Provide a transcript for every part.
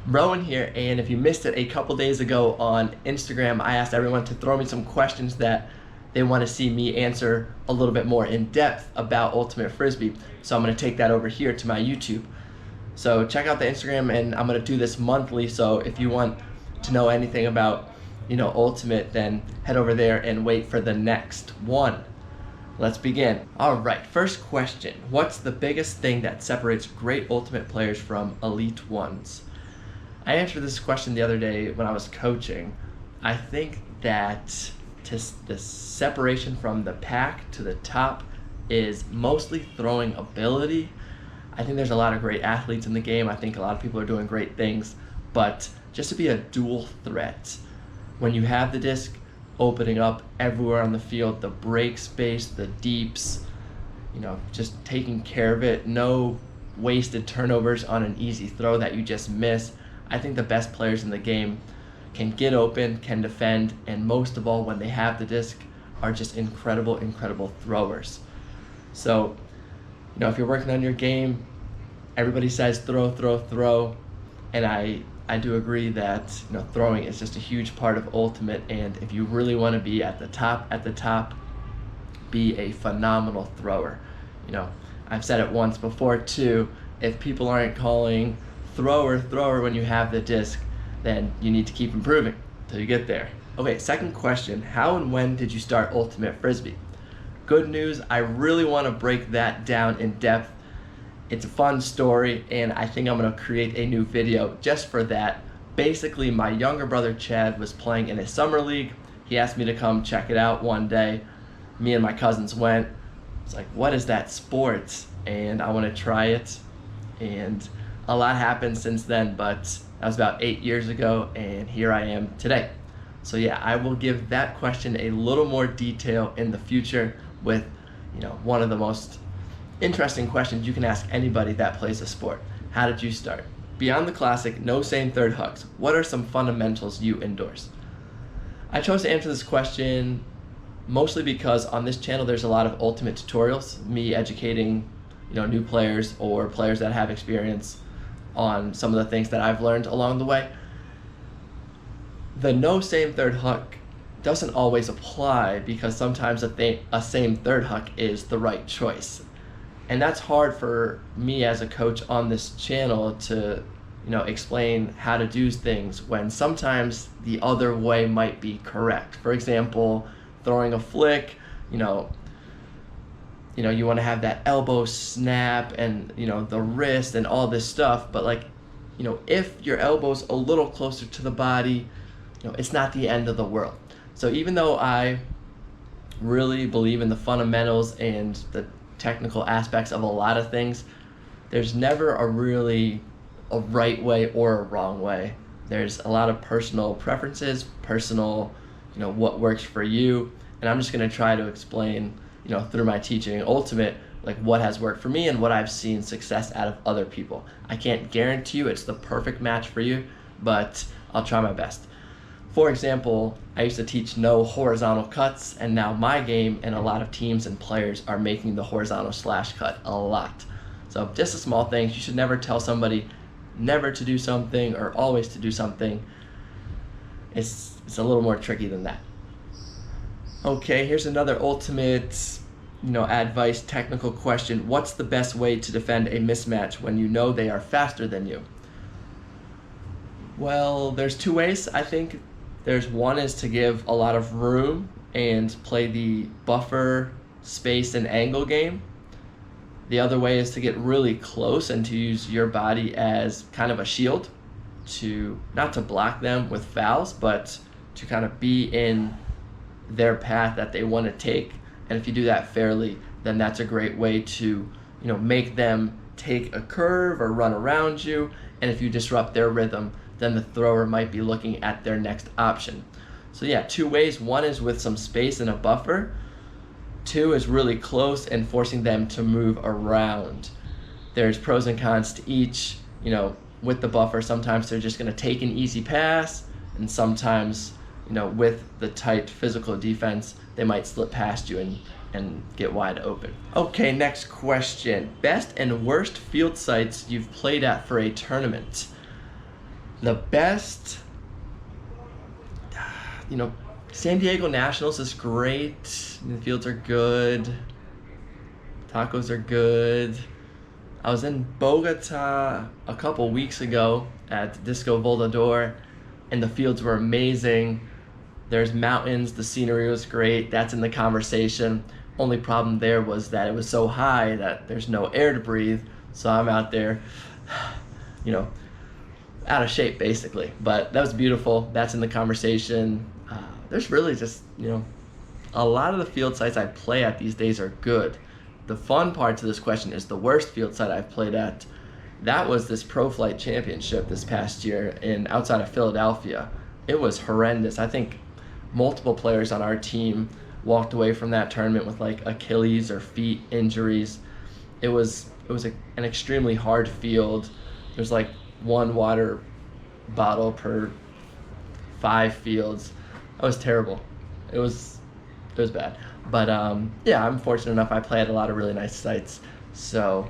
Rowan here, and if you missed it a couple days ago on Instagram, I asked everyone to throw me some questions that they want to see me answer a little bit more in depth about Ultimate Frisbee. So I'm going to take that over here to my YouTube. So check out the Instagram, and I'm going to do this monthly. So if you want to know anything about, Ultimate, then head over there and wait for the next one. Let's begin. All right, first question. What's the biggest thing that separates great Ultimate players from elite ones? I answered this question the other day when I was coaching. I think that the separation from the pack to the top is mostly throwing ability. I think there's a lot of great athletes in the game. I think a lot of people are doing great things, but just to be a dual threat, when you have the disc opening up everywhere on the field, the break space, the deeps, just taking care of it, no wasted turnovers on an easy throw that you just miss. I think the best players in the game can get open, can defend, and most of all, when they have the disc, are just incredible throwers. So, if you're working on your game, everybody says throw, and I do agree that throwing is just a huge part of Ultimate, and if you really want to be at the top, be a phenomenal thrower. I've said it once before too, if people aren't calling thrower when you have the disc, then you need to keep improving until you get there. Okay, second question, how and when did you start Ultimate Frisbee? Good news, I really want to break that down in depth. It's a fun story, and I think I'm going to create a new video just for that. Basically, my younger brother Chad was playing in a summer league. He asked me to come check it out one day. Me and my cousins went. It's like, what is that sport? And I want to try it. And a lot happened since then, but that was about 8 years ago, and here I am today. So yeah, I will give that question a little more detail in the future with, one of the most interesting questions you can ask anybody that plays a sport. How did you start? Beyond the classic, no same third hugs, what are some fundamentals you endorse? I chose to answer this question mostly because on this channel there's a lot of Ultimate tutorials, me educating new players or players that have experience on some of the things that I've learned along the way. The no same third huck doesn't always apply because sometimes a same third huck is the right choice. And that's hard for me as a coach on this channel to explain how to do things when sometimes the other way might be correct. For example, throwing a flick, you want to have that elbow snap and the wrist and all this stuff, but if your elbow's a little closer to the body, it's not the end of the world. So even though I really believe in the fundamentals and the technical aspects of a lot of things, there's never a right way or a wrong way. There's a lot of personal preferences, personal, what works for you, and I'm just going to try to explain through my teaching Ultimate, what has worked for me and what I've seen success out of other people. I can't guarantee you it's the perfect match for you, but I'll try my best. For example, I used to teach no horizontal cuts, and now my game and a lot of teams and players are making the horizontal slash cut a lot. So just a small thing. You should never tell somebody never to do something or always to do something. It's a little more tricky than that. Okay, here's another Ultimate advice technical question. What's the best way to defend a mismatch when you know they are faster than you? Well, there's two ways. I think there's one is to give a lot of room and play the buffer, space, and angle game. The other way is to get really close and to use your body as kind of a shield to not to block them with fouls, but to kind of be in their path that they want to take. And if you do that fairly, then that's a great way to make them take a curve or run around you. And if you disrupt their rhythm, then the thrower might be looking at their next option. So yeah, two ways. One is with some space and a buffer. Two is really close and forcing them to move around. There's pros and cons to each. With the buffer, sometimes they're just going to take an easy pass, and sometimes with the tight physical defense, they might slip past you and get wide open. Okay, next question. Best and worst field sites you've played at for a tournament? The best, you know, San Diego Nationals is great. The fields are good. Tacos are good. I was in Bogota a couple weeks ago at Disco Volador, and the fields were amazing. There's mountains, the scenery was great. That's in the conversation. Only problem there was that it was so high that there's no air to breathe. So I'm out there, you know, out of shape basically. But that was beautiful. That's in the conversation. There's really just, you know, a lot of the field sites I play at these days are good. The fun part to this question is the worst field site I've played at. That was this Pro Flight Championship this past year outside of Philadelphia. It was horrendous. I think multiple players on our team walked away from that tournament with like Achilles or feet injuries. It was an extremely hard field. There's like one water bottle per 5 fields. That was terrible. It was bad. But yeah, I'm fortunate enough I play at a lot of really nice sites. So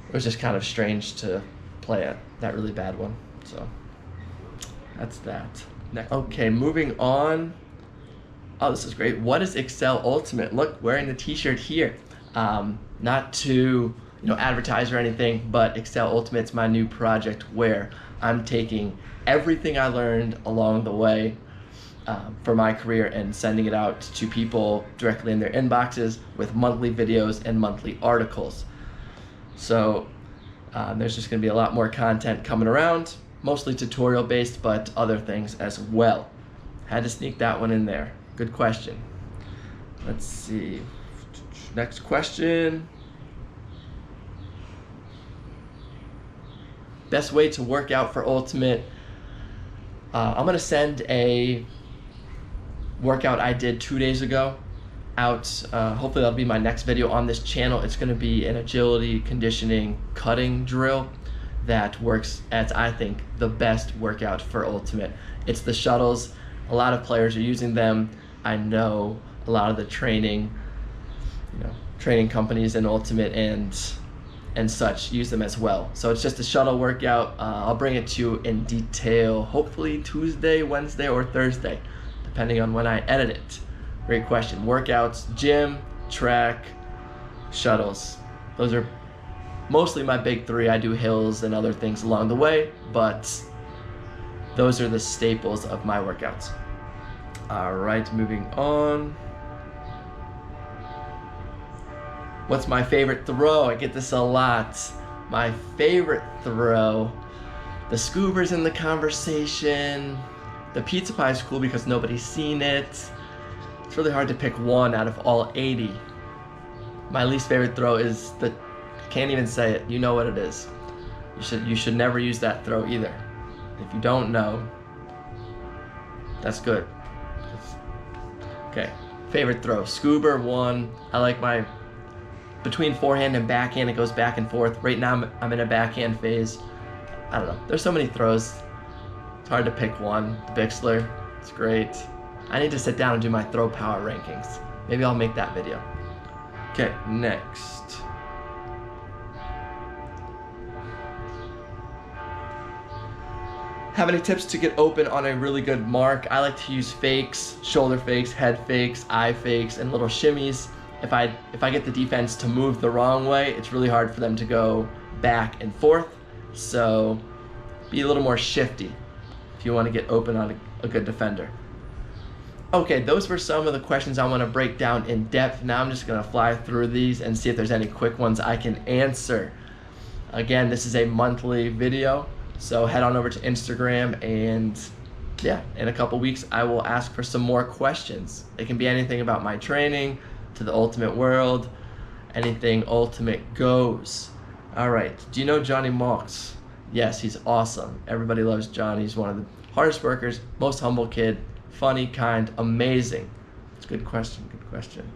it was just kind of strange to play at that really bad one. So that's that. Next. Okay, moving on. Oh, this is great. What is Excel Ultimate? Look, wearing the t-shirt here. Not to advertise or anything, but Excel Ultimate's my new project where I'm taking everything I learned along the way for my career and sending it out to people directly in their inboxes with monthly videos and monthly articles. So there's just going to be a lot more content coming around, mostly tutorial based, but other things as well. Had to sneak that one in there. Good question. Let's see. Next question. Best way to work out for Ultimate. I'm going to send a workout I did 2 days ago out. Hopefully that'll be my next video on this channel. It's going to be an agility conditioning cutting drill that works as, I think, the best workout for Ultimate. It's the shuttles. A lot of players are using them. I know a lot of the training companies in Ultimate and such use them as well. So it's just a shuttle workout. I'll bring it to you in detail, hopefully Tuesday, Wednesday, or Thursday, depending on when I edit it. Great question. Workouts, gym, track, shuttles. Those are mostly my big 3. I do hills and other things along the way, but those are the staples of my workouts. All right, moving on. What's my favorite throw? I get this a lot. My favorite throw. The scuba's in the conversation. The pizza pie is cool because nobody's seen it. It's really hard to pick one out of all 80. My least favorite throw is can't even say it. You know what it is. You should never use that throw either. If you don't know, that's good. Okay, favorite throw. Scuba 1. I like my between forehand and backhand, it goes back and forth. Right now I'm in a backhand phase. I don't know. There's so many throws. It's hard to pick one. The Bixler, it's great. I need to sit down and do my throw power rankings. Maybe I'll make that video. Okay, next. Have any tips to get open on a really good mark? I like to use fakes, shoulder fakes, head fakes, eye fakes, and little shimmies. If I get the defense to move the wrong way, it's really hard for them to go back and forth. So be a little more shifty if you want to get open on a good defender. Okay, those were some of the questions I want to break down in depth. Now I'm just going to fly through these and see if there's any quick ones I can answer. Again, this is a monthly video, so head on over to Instagram, and yeah, in a couple weeks I will ask for some more questions. It can be anything about my training, to the Ultimate world, anything Ultimate goes. All right, do you know Johnny Marks? Yes, he's awesome. Everybody loves Johnny. He's one of the hardest workers, most humble kid, funny, kind, amazing. It's a good question, good question.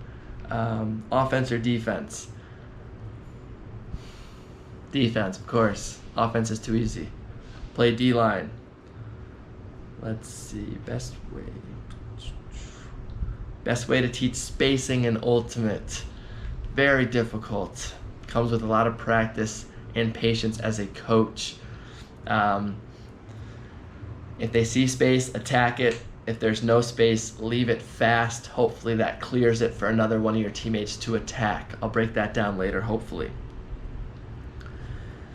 Offense or defense? Defense, of course. Offense is too easy. Play D-line. Let's see, best way to teach spacing in Ultimate. Very difficult. Comes with a lot of practice and patience as a coach. If they see space, attack it. If there's no space, leave it fast. Hopefully that clears it for another one of your teammates to attack. I'll break that down later, hopefully.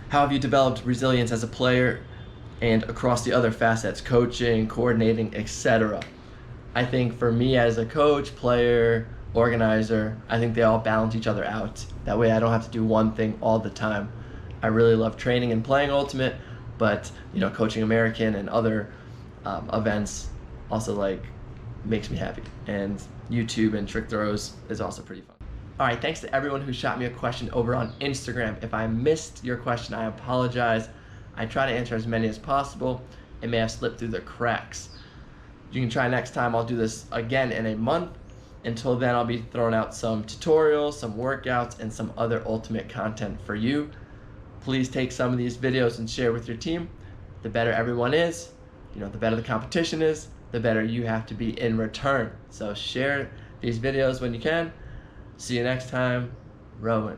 How have you developed resilience as a player and across the other facets, coaching, coordinating, etc.? I think for me as a coach, player, organizer, I think they all balance each other out. That way I don't have to do one thing all the time. I really love training and playing Ultimate, but coaching American and other events also makes me happy. And YouTube and trick throws is also pretty fun. All right, thanks to everyone who shot me a question over on Instagram. If I missed your question, I apologize. I try to answer as many as possible. It may have slipped through the cracks. You can try next time. I'll do this again in a month. Until then, I'll be throwing out some tutorials, some workouts, and some other Ultimate content for you. Please take some of these videos and share with your team. The better everyone is, the better the competition is, the better you have to be in return. So share these videos when you can. See you next time. Rowan.